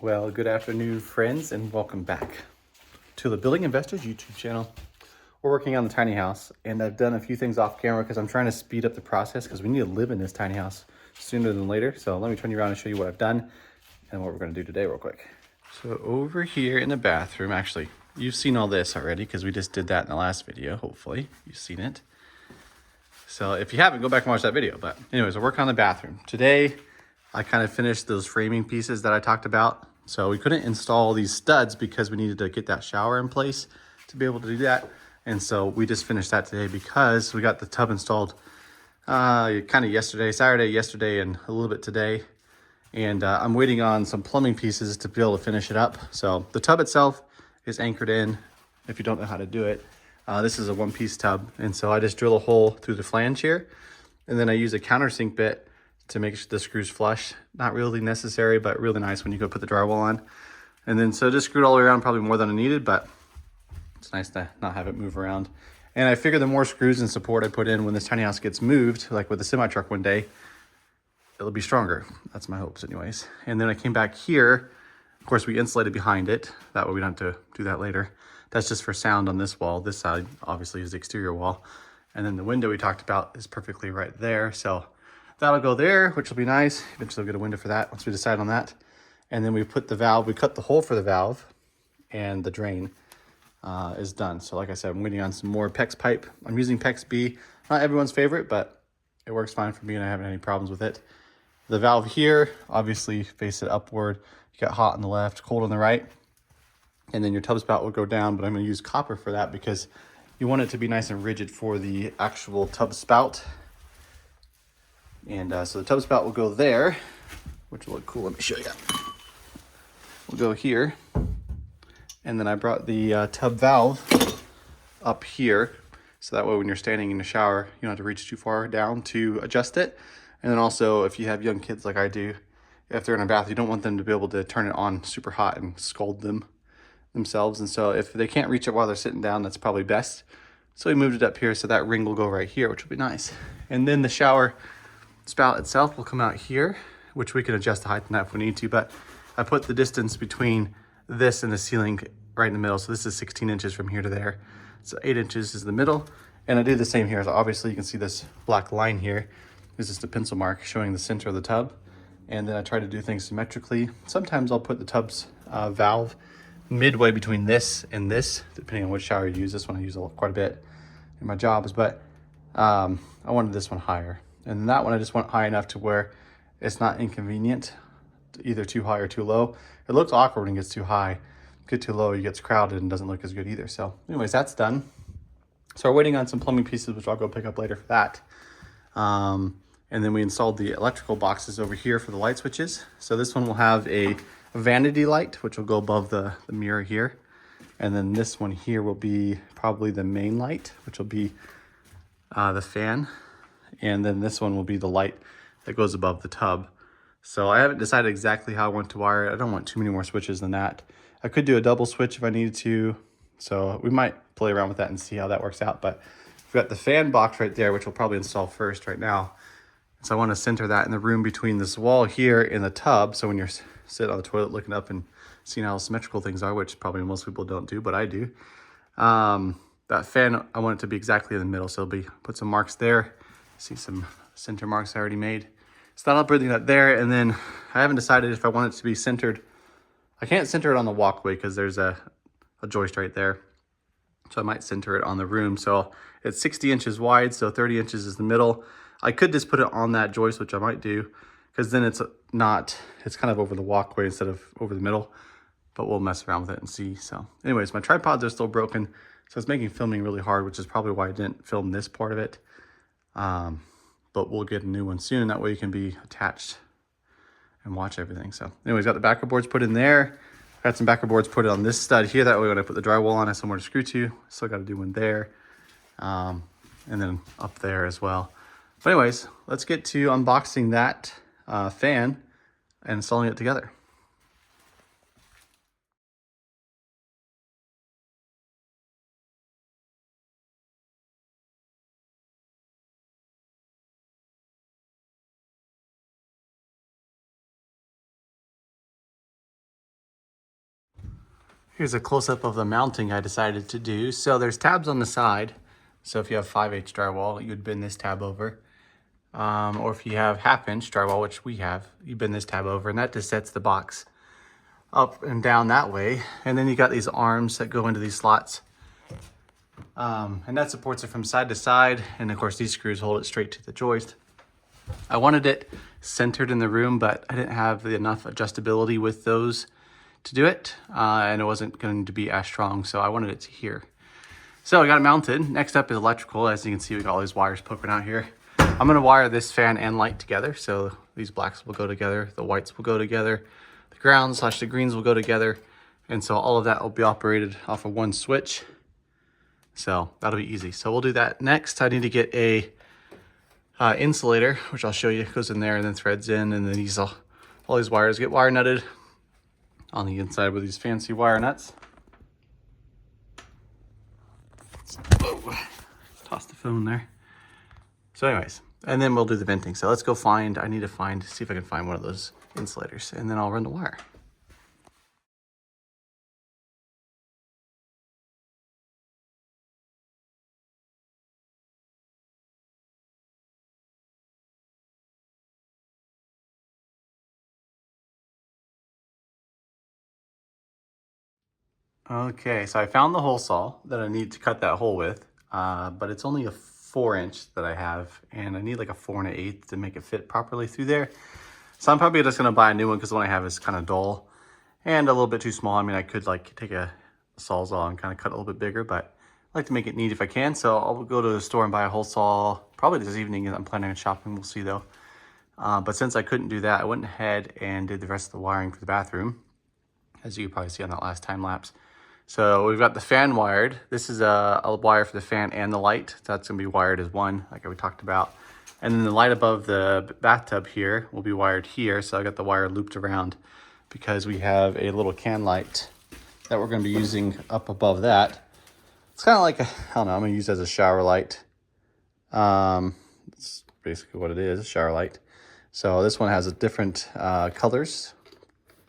Well, good afternoon, friends, and welcome back to the Building Investors YouTube channel. We're working on the tiny house, and I've done a few things off camera because I'm trying to speed up the process because we need to live in this tiny house sooner than later. So let me turn you around and show you what I've done and what we're going to do today real quick. So over here in the bathroom, actually, you've seen all this already because we just did that in the last video. Hopefully you've seen it. So if you haven't, go back and watch that video. But anyways, we're working on the bathroom. Today, I kind of finished those framing pieces that I talked about. So we couldn't install these studs because we needed to get that shower in place to be able to do that. And so we just finished that today because we got the tub installed kind of Saturday yesterday, and a little bit today. And I'm waiting on some plumbing pieces to be able to finish it up. So the tub itself is anchored in, if you don't know how to do it. This is a one-piece tub. And so I just drill a hole through the flange here. And then I use a countersink bit to make the screws flush. Not really necessary, but really nice when you go put the drywall on. And then so just screwed all the way around, probably more than I needed, but it's nice to not have it move around. And I figure the more screws and support I put in when this tiny house gets moved, like with the semi truck one day, it'll be stronger. That's my hopes anyways. And then I came back here. Of course, we insulated behind it. That way we don't have to do that later. That's just for sound on this wall. This side obviously is the exterior wall. And then the window we talked about is perfectly right there. So that'll go there, which will be nice. Eventually we'll get a window for that once we decide on that. And then we put the valve, we cut the hole for the valve, and the drain is done. So like I said, I'm waiting on some more PEX pipe. I'm using PEX B. Not everyone's favorite, but it works fine for me and I haven't had any problems with it. The valve here, obviously face it upward. You got hot on the left, cold on the right. And then your tub spout will go down, but I'm gonna use copper for that because you want it to be nice and rigid for the actual tub spout. And so the tub spout will go there, which will look cool. Let me show you. We'll go here. And then I brought the tub valve up here. So that way when you're standing in the shower, you don't have to reach too far down to adjust it. And then also if you have young kids like I do, if they're in a bath, you don't want them to be able to turn it on super hot and scald themselves. And so if they can't reach it while they're sitting down, that's probably best. So we moved it up here so that ring will go right here, which will be nice. And then the shower spout itself will come out here, which we can adjust the height of that if we need to, but I put the distance between this and the ceiling right in the middle. So this is 16 inches from here to there. So 8 inches is the middle. And I do the same here. So obviously you can see this black line here. This is the pencil mark showing the center of the tub. And then I try to do things symmetrically. Sometimes I'll put the tub's valve midway between this and this, depending on which shower you use. This one I use quite a bit in my jobs, but I wanted this one higher. And that one I just want high enough to where it's not inconvenient, either too high or too low. It looks awkward when it gets too high. Get too low, it gets crowded and doesn't look as good either. So anyways, that's done. So we're waiting on some plumbing pieces, which I'll go pick up later for that. And then we installed the electrical boxes over here for the light switches. So this one will have a vanity light, which will go above the mirror here. And then this one here will be probably the main light, which will be the fan. And then this one will be the light that goes above the tub. So I haven't decided exactly how I want to wire it. I don't want too many more switches than that. I could do a double switch if I needed to. So we might play around with that and see how that works out. But we've got the fan box right there, which we'll probably install first right now. So I want to center that in the room between this wall here and the tub. So when you're sitting on the toilet looking up and seeing how symmetrical things are, which probably most people don't do, but I do. That fan, I want it to be exactly in the middle. So it'll be, put some marks there. See some center marks I already made. So that'll bring that there. And then I haven't decided if I want it to be centered. I can't center it on the walkway because there's a joist right there. So I might center it on the room. So it's 60 inches wide, so 30 inches is the middle. I could just put it on that joist, which I might do, because then it's kind of over the walkway instead of over the middle. But we'll mess around with it and see. So anyways, my tripods are still broken. So it's making filming really hard, which is probably why I didn't film this part of it. But we'll get a new one soon. That way you can be attached and watch everything. So anyways, got the backer boards put in there. Got some backer boards put on this stud here. That way when I put the drywall on, I have somewhere to screw to. Still got to do one there. And then up there as well. But anyways, let's get to unboxing that fan and installing it together. Here's a close-up of the mounting I decided to do. So there's tabs on the side. So if you have 5/8 drywall, you would bend this tab over. Or if you have 1/2" drywall, which we have, you bend this tab over, and that just sets the box up and down that way. And then you got these arms that go into these slots. And that supports it from side to side. And of course, these screws hold it straight to the joist. I wanted it centered in the room, but I didn't have enough adjustability with those to do it, and it wasn't going to be as strong, so I wanted it to here. So I got it mounted. Next up is electrical. As you can see, we got all these wires poking out here. I'm going to wire this fan and light together, so these blacks will go together, the whites will go together, the grounds / the greens will go together, and so all of that will be operated off of one switch. So that'll be easy. So we'll do that next. I need to get a insulator, which I'll show you. It goes in there and then threads in, and then all these wires get wire nutted on the inside with these fancy wire nuts. Oh, toss the phone there. So anyways, and then we'll do the venting. So let's go see if I can find one of those insulators, and then I'll run the wire. Okay, so I found the hole saw that I need to cut that hole with, but it's only a 4" that I have, and I need like a 4 1/8 to make it fit properly through there. So I'm probably just gonna buy a new one because the one I have is kind of dull and a little bit too small. I mean, I could like take a Sawzall and kind of cut it a little bit bigger, but I like to make it neat if I can. So I'll go to the store and buy a hole saw probably this evening. I'm planning on shopping, we'll see though. But since I couldn't do that, I went ahead and did the rest of the wiring for the bathroom, as you can probably see on that last time lapse. So we've got the fan wired. This is a wire for the fan and the light. So that's gonna be wired as one, like we talked about. And then the light above the bathtub here will be wired here. So I got the wire looped around because we have a little can light that we're gonna be using up above that. It's kind of like I don't know, I'm gonna use it as a shower light. It's basically what it is, a shower light. So this one has a different colors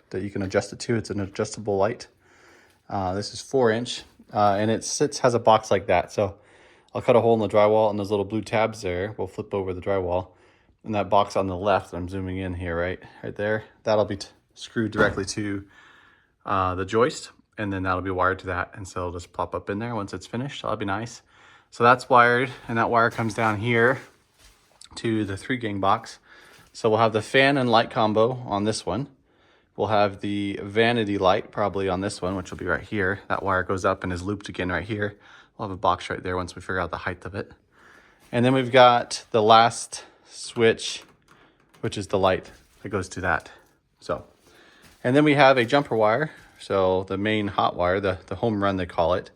that you can adjust it to. It's an adjustable light. This is 4" and it has a box like that. So I'll cut a hole in the drywall, and those little blue tabs there will flip over the drywall. And that box on the left, I'm zooming in here, right there, that'll be screwed directly to the joist, and then that'll be wired to that. And so it'll just plop up in there once it's finished. That'll be nice. So that's wired, and that wire comes down here to the 3-gang box. So we'll have the fan and light combo on this one. We'll have the vanity light probably on this one, which will be right here. That wire goes up and is looped again right here. We'll have a box right there once we figure out the height of it. And then we've got the last switch, which is the light that goes to that. So, and then we have a jumper wire. So the main hot wire, the home run they call it,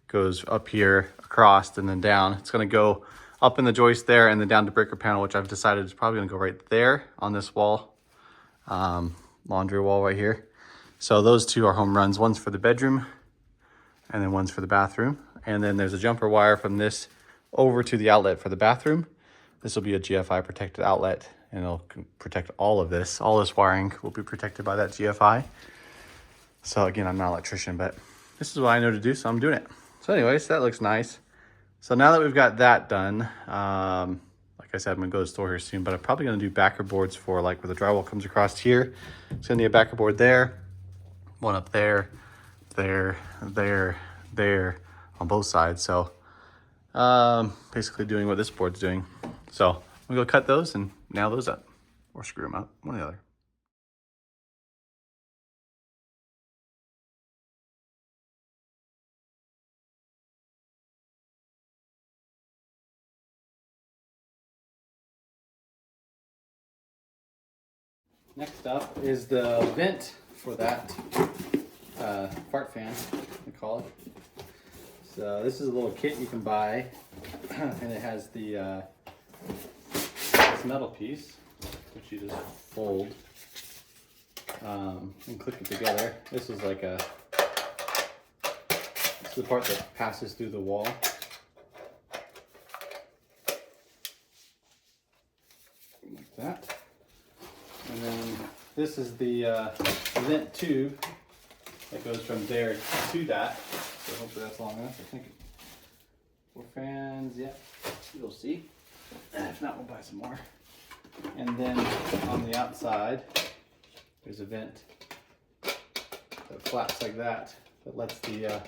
goes up here, across, and then down. It's gonna go up in the joist there and then down to breaker panel, which I've decided is probably gonna go right there on this wall. Laundry wall right here. So those two are home runs. One's for the bedroom and then one's for the bathroom. And then there's a jumper wire from this over to the outlet for the bathroom. This will be a GFI protected outlet, and it'll protect all of this. All this wiring will be protected by that GFI. So again, I'm not an electrician, but this is what I know to do, so I'm doing it. So anyways, that looks nice. So now that we've got that done, like I said, I'm gonna go to the store here soon, but I'm probably gonna do backer boards for like where the drywall comes across here. It's gonna need a backer board there, one up there, there, on both sides. So basically doing what this board's doing. So I'm gonna go cut those and nail those up, or screw them up, one or the other. Next up is the vent for that fart fan, we call it. So this is a little kit you can buy, and it has the this metal piece, which you just fold and click it together. This is like this is the part that passes through the wall. Like that. And then this is the vent tube that goes from there to that. So hopefully that's long enough. I think 4 fans, yeah, you'll see. If not, we'll buy some more. And then on the outside, there's a vent that flaps like that lets the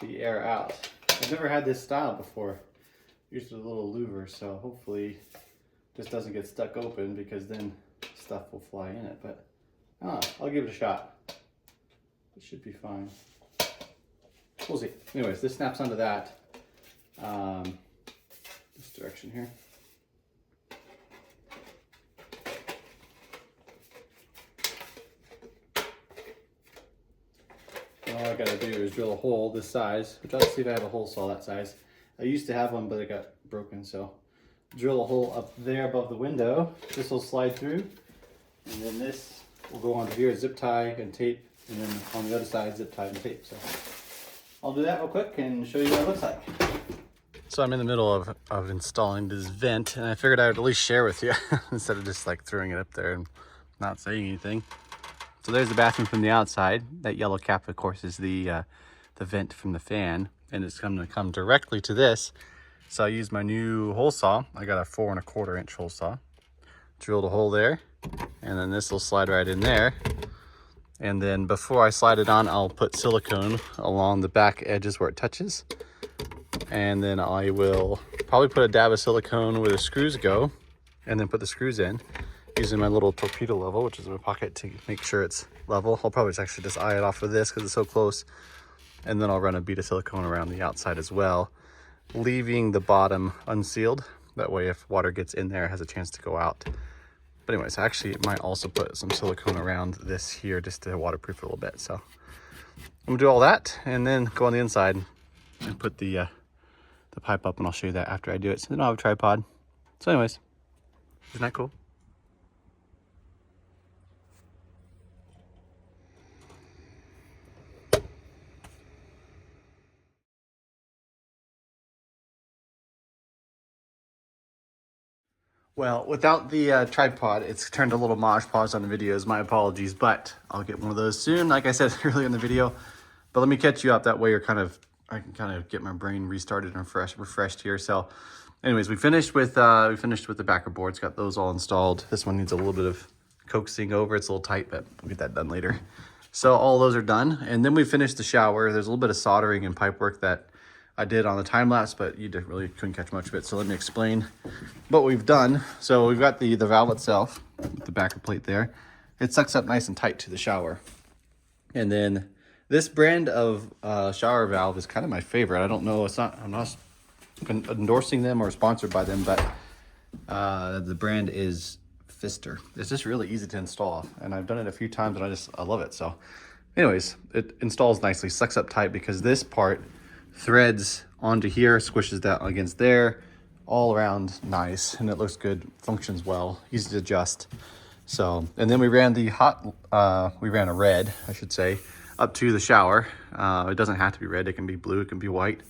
air out. I've never had this style before. Usually a little louver, so hopefully this doesn't get stuck open because then stuff will fly in it. But I'll give it a shot. It should be fine. We'll see. Anyways, this snaps onto that. This direction here. And all I gotta do is drill a hole this size, which I'll see if I have a hole saw that size. I used to have one, but it got broken, so drill a hole up there above the window. This will slide through, and then this will go onto here, zip tie and tape, and then on the other side, zip tie and tape. So I'll do that real quick and show you what it looks like. So I'm in the middle of installing this vent, and I figured I would at least share with you instead of just like throwing it up there and not saying anything. So there's the bathroom from the outside. That yellow cap, of course, is the vent from the fan, and it's going to come directly to this. So I used my new hole saw. I got a 4 1/4 inch hole saw. Drilled a hole there, and then this will slide right in there. And then before I slide it on, I'll put silicone along the back edges where it touches. And then I will probably put a dab of silicone where the screws go, and then put the screws in using my little torpedo level, which is in my pocket, to make sure it's level. I'll probably actually just eye it off of this because it's so close. And then I'll run a bead of silicone around the outside as well, leaving the bottom unsealed. That way if water gets in there, it has a chance to go out. But anyways, I actually might also put some silicone around this here just to waterproof it a little bit. So I'm gonna do all that and then go on the inside and put the pipe up, and I'll show you that after I do it. So then I'll have a tripod. So anyways, isn't that cool? Well, without the tripod, it's turned a little mosh pause on the videos. My apologies, but I'll get one of those soon, like I said earlier in the video. But let me catch you up. That way I can kind of get my brain restarted and refreshed here. So anyways, we finished with the backer boards, got those all installed. This one needs a little bit of coaxing over. It's a little tight, but we'll get that done later. So all those are done. And then we finished the shower. There's a little bit of soldering and pipe work that I did on the time lapse, but you couldn't catch much of it. So let me explain what we've done. So we've got the valve itself with the backer plate there. It sucks up nice and tight to the shower. And then this brand of shower valve is kind of my favorite. I don't know, I'm not endorsing them or sponsored by them, but the brand is Pfister. It's just really easy to install, and I've done it a few times and I love it. So anyways, it installs nicely, sucks up tight because this part threads onto here, squishes that against there, all around nice, and it looks good, functions well, easy to adjust. So, and then we ran a red, I should say, up to the shower. It doesn't have to be red, it can be blue, it can be white,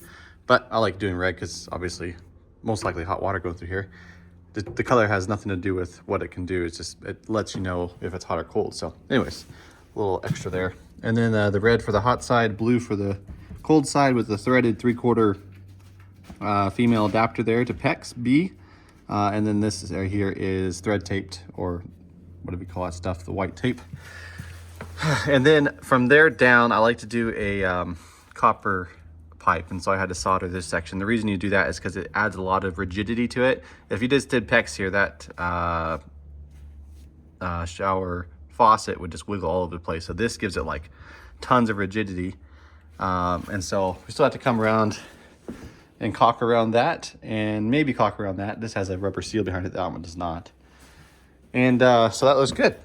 but I like doing red because obviously most likely hot water going through here. The color has nothing to do with what it can do, it's just, it lets you know if it's hot or cold. So anyways, a little extra there. And then the red for the hot side, blue for the cold side, with the threaded 3/4 female adapter there to PEX B. And then this right here is thread taped, or whatever you call that stuff, the white tape. And then from there down, I like to do a copper pipe, and so I had to solder this section. The reason you do that is because it adds a lot of rigidity to it. If you just did PEX here, that shower faucet would just wiggle all over the place. So this gives it like tons of rigidity. And so we still have to come around and caulk around that, and maybe caulk around that. This has a rubber seal behind it, that one does not. And so that looks good.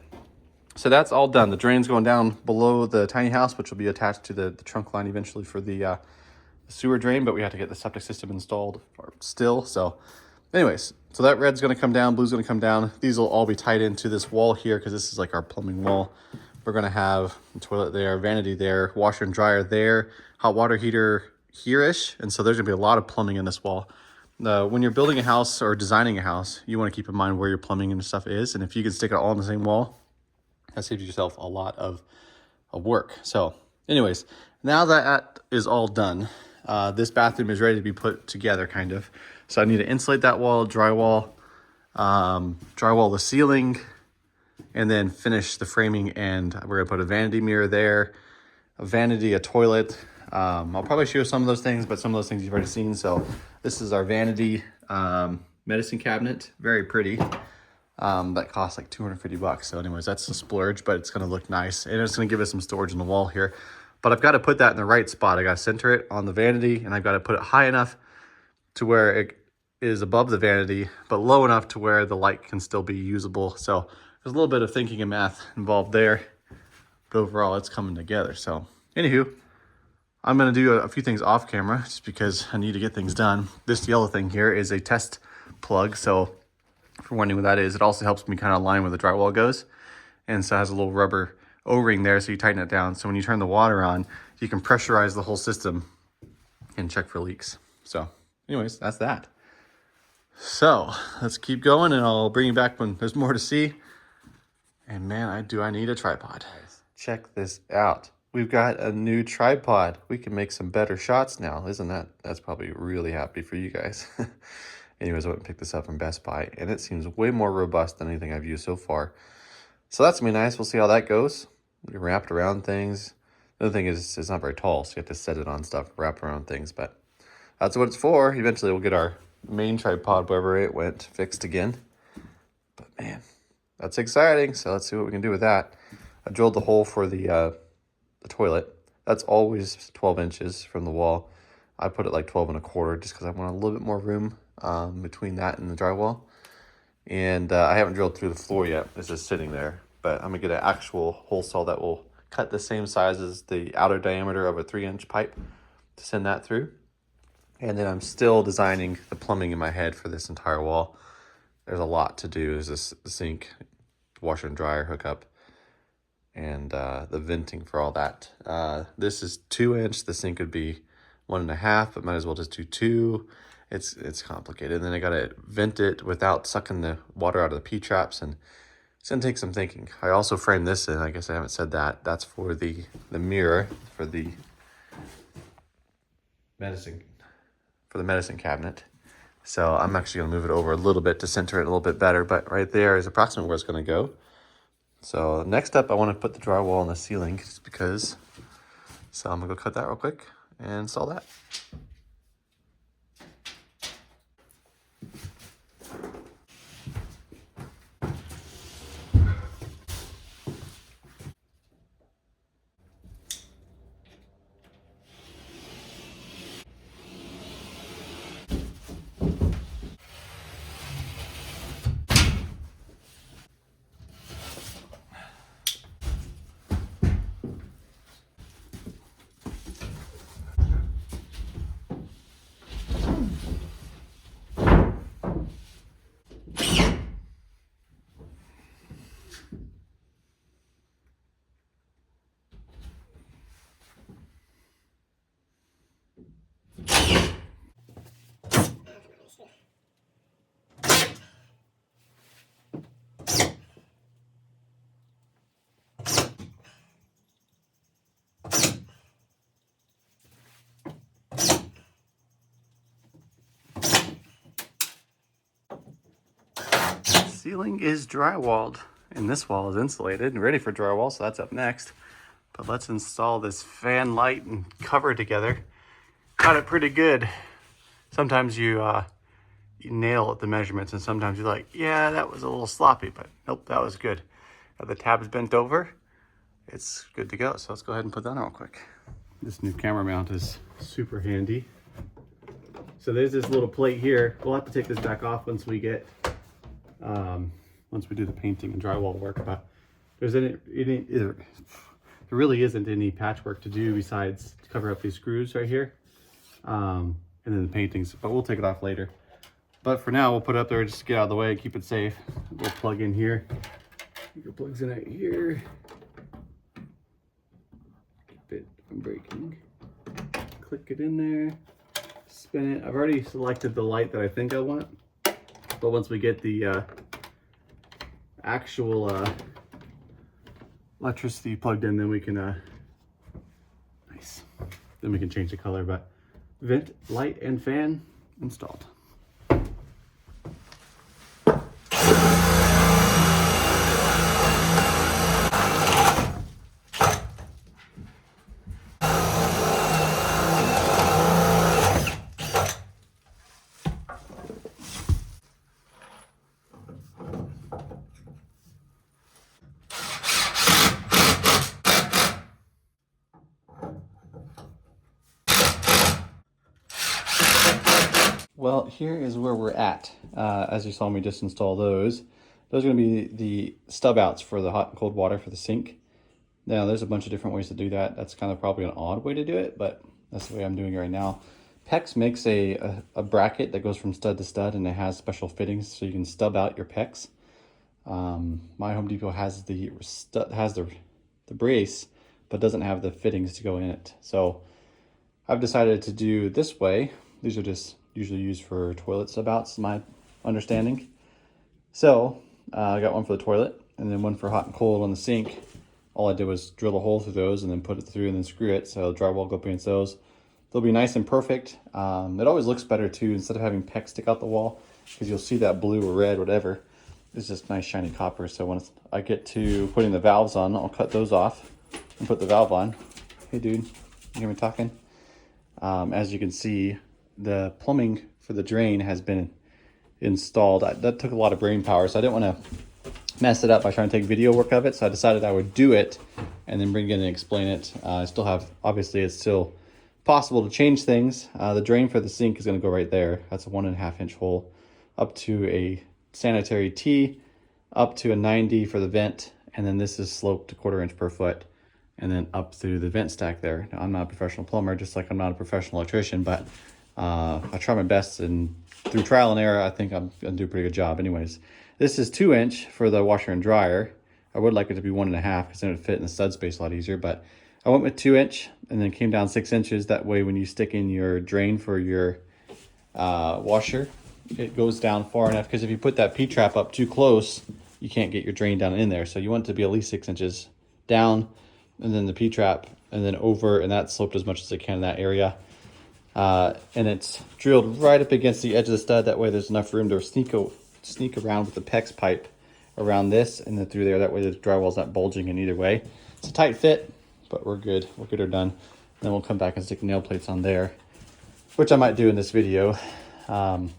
So that's all done. The drain's going down below the tiny house, which will be attached to the trunk line eventually for the sewer drain, but we have to get the septic system installed still. So anyways, so that red's gonna come down, blue's gonna come down. These will all be tied into this wall here because this is like our plumbing wall. We're gonna have a toilet there, vanity there, washer and dryer there, hot water heater here-ish. And so there's gonna be a lot of plumbing in this wall. When you're building a house or designing a house, you wanna keep in mind where your plumbing and stuff is. And if you can stick it all on the same wall, that saves yourself a lot of of work. So anyways, now that is all done, this bathroom is ready to be put together kind of. So I need to insulate that wall, drywall the ceiling, and then finish the framing. And we're gonna put a vanity mirror there, a toilet. I'll probably show you some of those things, but some of those things you've already seen. So this is our vanity medicine cabinet, very pretty. That costs like 250 bucks. So anyways, that's a splurge, but it's gonna look nice. And it's gonna give us some storage in the wall here. But I've got to put that in the right spot. I got to center it on the vanity, and I've got to put it high enough to where it is above the vanity, but low enough to where the light can still be usable. So there's a little bit of thinking and math involved there, but overall it's coming together. So anywho, I'm going to do a few things off camera just because I need to get things done. This yellow thing here is a test plug. So if you're wondering what that is, it also helps me kind of align where the drywall goes. And so it has a little rubber O-ring there, so you tighten it down. So when you turn the water on, you can pressurize the whole system and check for leaks. So anyways, that's that. So let's keep going, and I'll bring you back when there's more to see. And man, I need a tripod. Check this out. We've got a new tripod. We can make some better shots now. Isn't that? That's probably really happy for you guys. Anyways, I went and picked this up from Best Buy, and it seems way more robust than anything I've used so far. So that's gonna be nice. We'll see how that goes. We can wrap it around things. The other thing is it's not very tall, so you have to set it on stuff, wrap around things, but that's what it's for. Eventually we'll get our main tripod, wherever it went, fixed again. But man, that's exciting. So let's see what we can do with that. I drilled the hole for the toilet. That's always 12 inches from the wall. I put it like 12 and a quarter just because I want a little bit more room between that and the drywall. And I haven't drilled through the floor yet. It's just sitting there. But I'm going to get an actual hole saw that will cut the same size as the outer diameter of a 3-inch pipe to send that through. And then I'm still designing the plumbing in my head for this entire wall. There's a lot to do. There's this sink, washer and dryer hookup, and the venting for all that. This is 2-inch. The sink would be 1.5, but might as well just do 2. It's complicated. And then I got to vent it without sucking the water out of the P-traps, and it's going to take some thinking. I also framed this in. I guess I haven't said that. That's for the mirror for the medicine cabinet. So I'm actually going to move it over a little bit to center it a little bit better. But right there is approximately where it's going to go. So next up, I want to put the drywall on the ceiling just because. So I'm going to go cut that real quick and install that. Ceiling is drywalled, and this wall is insulated and ready for drywall, so that's up next. But let's install this fan light and cover together. Got it pretty good. Sometimes you nail at the measurements, and sometimes you're like, yeah, that was a little sloppy, but nope, that was good. Got the tabs bent over. It's good to go, so let's go ahead and put that on real quick. This new camera mount is super handy. So there's this little plate here. We'll have to take this back off once we get once we do the painting and drywall work, but there really isn't any patchwork to do besides to cover up these screws right here, and then the paintings, but we'll take it off later. But for now, we'll put it up there just to get out of the way and keep it safe. We'll plug in here. It plugs in right here. Keep it from breaking. Click it in there. Spin it. I've already selected the light that I think I want, but once we get the actual electricity plugged in, then we can, nice. Then we can change the color, but vent, light, and fan installed. Well, here is where we're at. As you saw me just install those. Those are going to be the stub outs for the hot and cold water for the sink. Now, there's a bunch of different ways to do that. That's kind of probably an odd way to do it, but that's the way I'm doing it right now. PEX makes a bracket that goes from stud to stud, and it has special fittings so you can stub out your PEX. My Home Depot has the brace, but doesn't have the fittings to go in it. So I've decided to do this way. These are just usually used for toilet stub outs, my understanding. So I got one for the toilet and then one for hot and cold on the sink. All I did was drill a hole through those and then put it through and then screw it. So drywall go up against those. They'll be nice and perfect. It always looks better too, instead of having PEX stick out the wall, because you'll see that blue or red, whatever. It's just nice shiny copper. So once I get to putting the valves on, I'll cut those off and put the valve on. Hey dude, you hear me talking? As you can see, the plumbing for the drain has been installed. That took a lot of brain power, so I didn't want to mess it up by trying to take video work of it. So I decided I would do it and then bring it in and explain it. I still have, obviously it's still possible to change things. The drain for the sink is going to go right there. That's a 1.5 inch hole up to a sanitary T, up to a 90 for the vent. And then this is sloped a 1/4 inch per foot, and then up through the vent stack there. Now, I'm not a professional plumber, just like I'm not a professional electrician, but I try my best, and through trial and error, I think I'm gonna do a pretty good job. Anyways, this is 2 inch for the washer and dryer. I would like it to be 1.5 because then it would fit in the stud space a lot easier, but I went with 2 inch and then came down 6 inches. That way, when you stick in your drain for your washer, it goes down far enough, because if you put that P-trap up too close, you can't get your drain down in there. So you want it to be at least 6 inches down, and then the P-trap, and then over, and that's sloped as much as it can in that area. And it's drilled right up against the edge of the stud. That way there's enough room to sneak around with the PEX pipe around this and then through there. That way the drywall's not bulging in either way. It's a tight fit, but we're good. We'll get her done. Then we'll come back and stick nail plates on there, which I might do in this video. But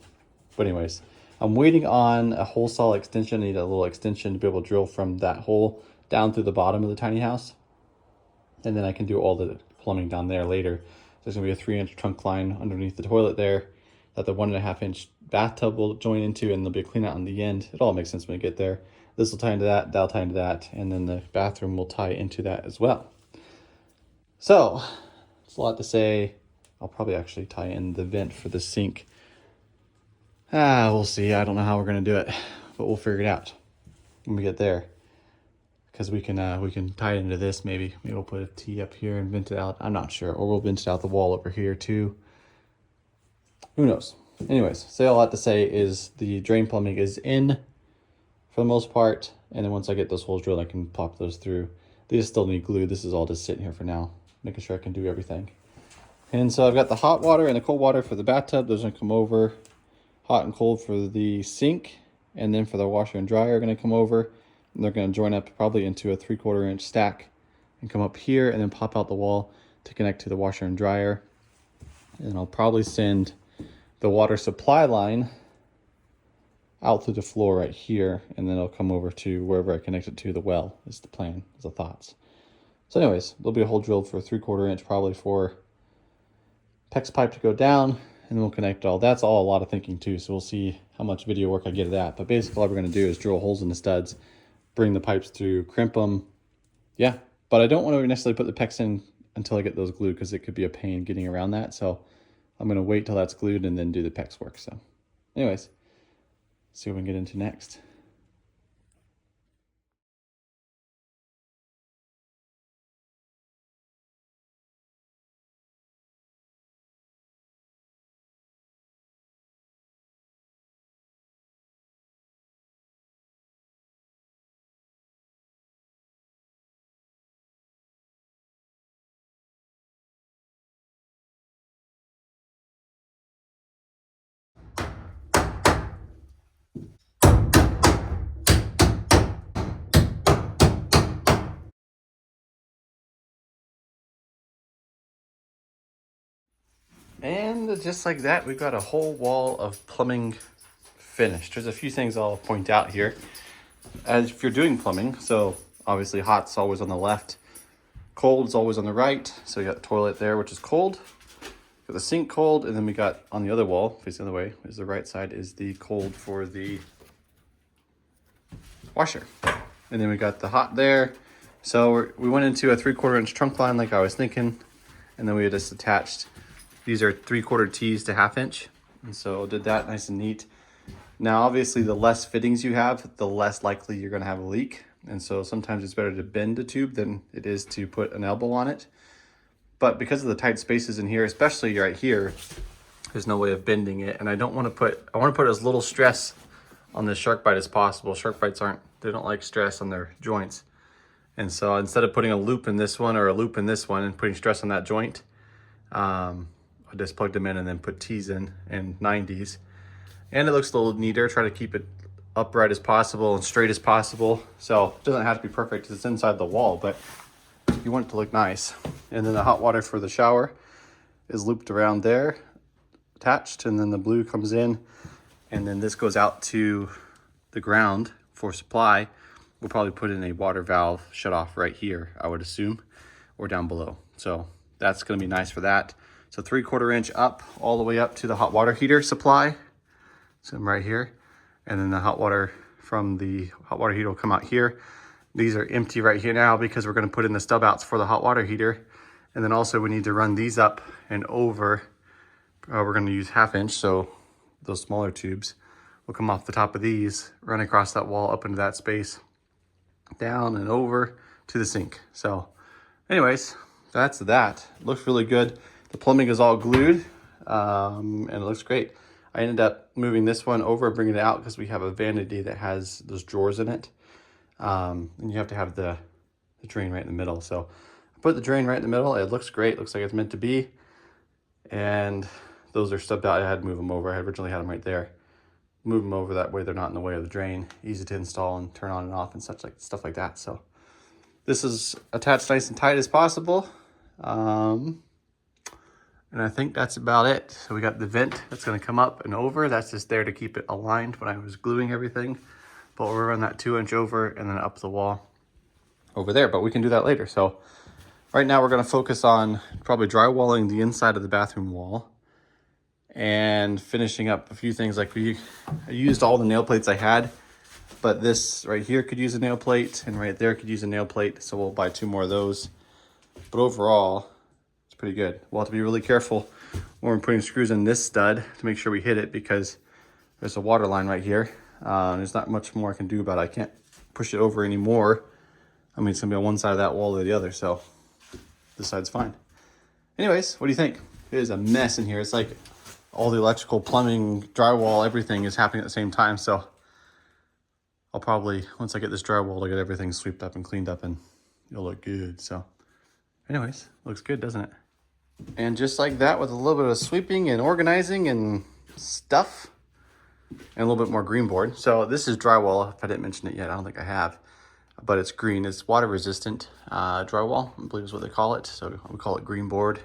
anyways, I'm waiting on a hole saw extension. I need a little extension to be able to drill from that hole down through the bottom of the tiny house. And then I can do all the plumbing down there later. There's gonna be a 3 inch trunk line underneath the toilet there that the 1.5 inch bathtub will join into, and there'll be a clean out on the end. It all makes sense when I get there. This will tie into that, that'll tie into that, and then the bathroom will tie into that as well. So, it's a lot to say. I'll probably actually tie in the vent for the sink. We'll see. I don't know how we're gonna do it, but we'll figure it out when we get there. Because we can tie it into this maybe. Maybe we'll put a T up here and vent it out. I'm not sure. Or we'll vent it out the wall over here too. Who knows? Anyways, so all I have to say is the drain plumbing is in for the most part. And then once I get those holes drilled, I can pop those through. These still need glue. This is all just sitting here for now, making sure I can do everything. And so I've got the hot water and the cold water for the bathtub. Those are gonna come over. Hot and cold for the sink. And then for the washer and dryer are gonna come over. And they're going to join up probably into a 3/4 inch stack and come up here and then pop out the wall to connect to the washer and dryer. And I'll probably send the water supply line out through the floor right here, and then it'll come over to wherever I connect it to the well is the plan, is the thoughts. So anyways, there'll be a hole drilled for a 3/4 inch probably for PEX pipe to go down, and then we'll connect it all. That's all a lot of thinking too, so we'll see how much video work I get of that. But basically all we're going to do is drill holes in the studs, bring the pipes through, crimp them. Yeah, but I don't want to necessarily put the PEX in until I get those glued, because it could be a pain getting around that. So I'm going to wait till that's glued and then do the PEX work. So anyways, see what we can get into next. And just like that, we've got a whole wall of plumbing finished. There's a few things I'll point out here. As if you're doing plumbing, so obviously hot's always on the left, cold's always on the right. So you got the toilet there, which is cold. Got the sink cold, and then we got on the other wall, facing the other way, is the right side is the cold for the washer. And then we got the hot there. So we went into a 3/4 inch trunk line like I was thinking, and then we just attached. These are 3/4 T's to 1/2 inch. And so did that nice and neat. Now, obviously the less fittings you have, the less likely you're gonna have a leak. And so sometimes it's better to bend a tube than it is to put an elbow on it. But because of the tight spaces in here, especially right here, there's no way of bending it. And I want to put as little stress on this shark bite as possible. Shark bites they don't like stress on their joints. And so instead of putting a loop in this one or a loop in this one and putting stress on that joint, I just plugged them in and then put T's in and 90s. And it looks a little neater. Try to keep it upright as possible and straight as possible. So it doesn't have to be perfect because it's inside the wall, but you want it to look nice. And then the hot water for the shower is looped around there, attached, and then the blue comes in, and then this goes out to the ground for supply. We'll probably put in a water valve shut off right here, I would assume, or down below. So that's gonna be nice for that. So 3/4 inch up, all the way up to the hot water heater supply. So I'm right here. And then the hot water from the hot water heater will come out here. These are empty right here now because we're gonna put in the stub outs for the hot water heater. And then also we need to run these up and over. We're gonna use 1/2 inch, so those smaller tubes will come off the top of these, run across that wall up into that space, down and over to the sink. So anyways, that's that. It looks really good. The plumbing is all glued and it looks great. I ended up moving this one over, bringing it out because we have a vanity that has those drawers in it. And you have to have the drain right in the middle. So I put the drain right in the middle. It looks great. Looks like it's meant to be. And those are stubbed out. I had to move them over. I originally had them right there. Move them over that way they're not in the way of the drain. Easy to install and turn on and off and such like stuff like that. So this is attached nice and tight as possible. And I think that's about it. So we got the vent that's gonna come up and over. That's just there to keep it aligned when I was gluing everything. But we'll run that 2 inch over and then up the wall over there, but we can do that later. So right now we're gonna focus on probably drywalling the inside of the bathroom wall and finishing up a few things. Like I used all the nail plates I had, but this right here could use a nail plate and right there could use a nail plate. So we'll buy 2 more of those. But overall, it's pretty good. We'll have to be really careful when we're putting screws in this stud to make sure we hit it because there's a water line right here. There's not much more I can do about it. I can't push it over anymore. I mean, it's gonna be on one side of that wall or the other, so this side's fine. Anyways, what do you think? It is a mess in here. It's like all the electrical, plumbing, drywall, everything is happening at the same time. So I'll probably, once I get this drywall, I'll get everything swept up and cleaned up and it'll look good. So anyways, looks good, doesn't it? And just like that, with a little bit of sweeping and organizing and stuff, and a little bit more green board. So this is drywall, if I didn't mention it yet. I don't think I have, but it's green. It's water resistant drywall, I believe is what they call it. So we call it green board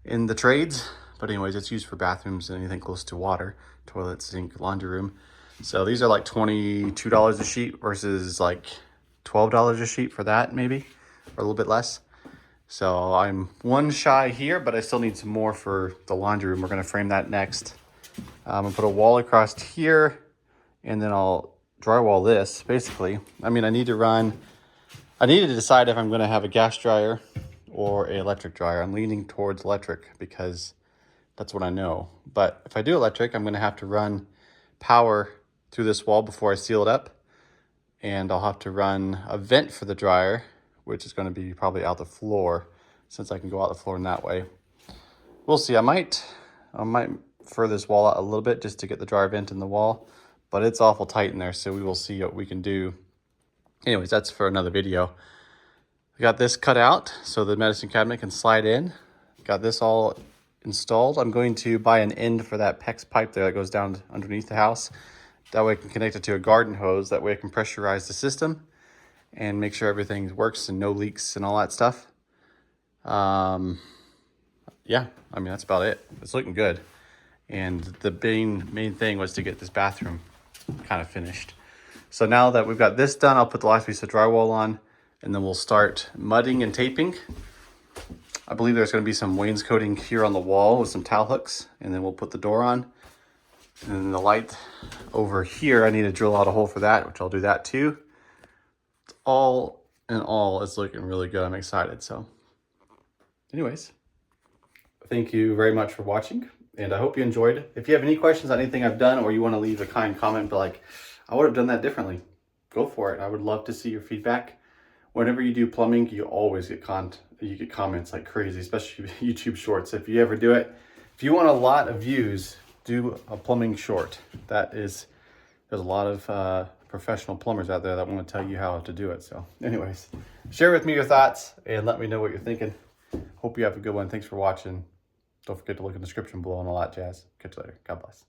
in the trades. But anyways, it's used for bathrooms and anything close to water, toilet, sink, laundry room. So these are like $22 a sheet versus like $12 a sheet for that maybe, or a little bit less. So I'm one shy here, but I still need some more for the laundry room. We're gonna frame that next. I'm gonna put a wall across here and then I'll drywall this basically. I mean, I need to decide if I'm gonna have a gas dryer or an electric dryer. I'm leaning towards electric because that's what I know. But if I do electric, I'm gonna have to run power through this wall before I seal it up. And I'll have to run a vent for the dryer, which is gonna be probably out the floor since I can go out the floor in that way. We'll see, I might further this wall out a little bit just to get the dryer vent in the wall, but it's awful tight in there, so we will see what we can do. Anyways, that's for another video. I got this cut out so the medicine cabinet can slide in. Got this all installed. I'm going to buy an end for that PEX pipe there that goes down underneath the house. That way I can connect it to a garden hose. That way I can pressurize the system and make sure everything works and no leaks and all that stuff. yeah, I mean, that's about it. It's looking good. And the main thing was to get this bathroom kind of finished. So now that we've got this done, I'll put the last piece of drywall on, and then we'll start mudding and taping. I believe there's going to be some wainscoting here on the wall with some towel hooks, and then we'll put the door on. And then the light over here, I need to drill out a hole for that, which I'll do that too. All in all, it's looking really good. I'm excited. So anyways, thank you very much for watching, and I hope you enjoyed. If you have any questions on anything I've done, or you want to leave a kind comment, but like, I would have done that differently, go for it. I would love to see your feedback. Whenever you do plumbing, you always get comments like crazy, especially YouTube shorts. If you ever do it, if you want a lot of views, do a plumbing short. There's a lot of professional plumbers out there that want to tell you how to do it. So anyways, share with me your thoughts and let me know what you're thinking. Hope you have a good one. Thanks for watching. Don't forget to look in the description below and all that jazz. Catch you later. God bless.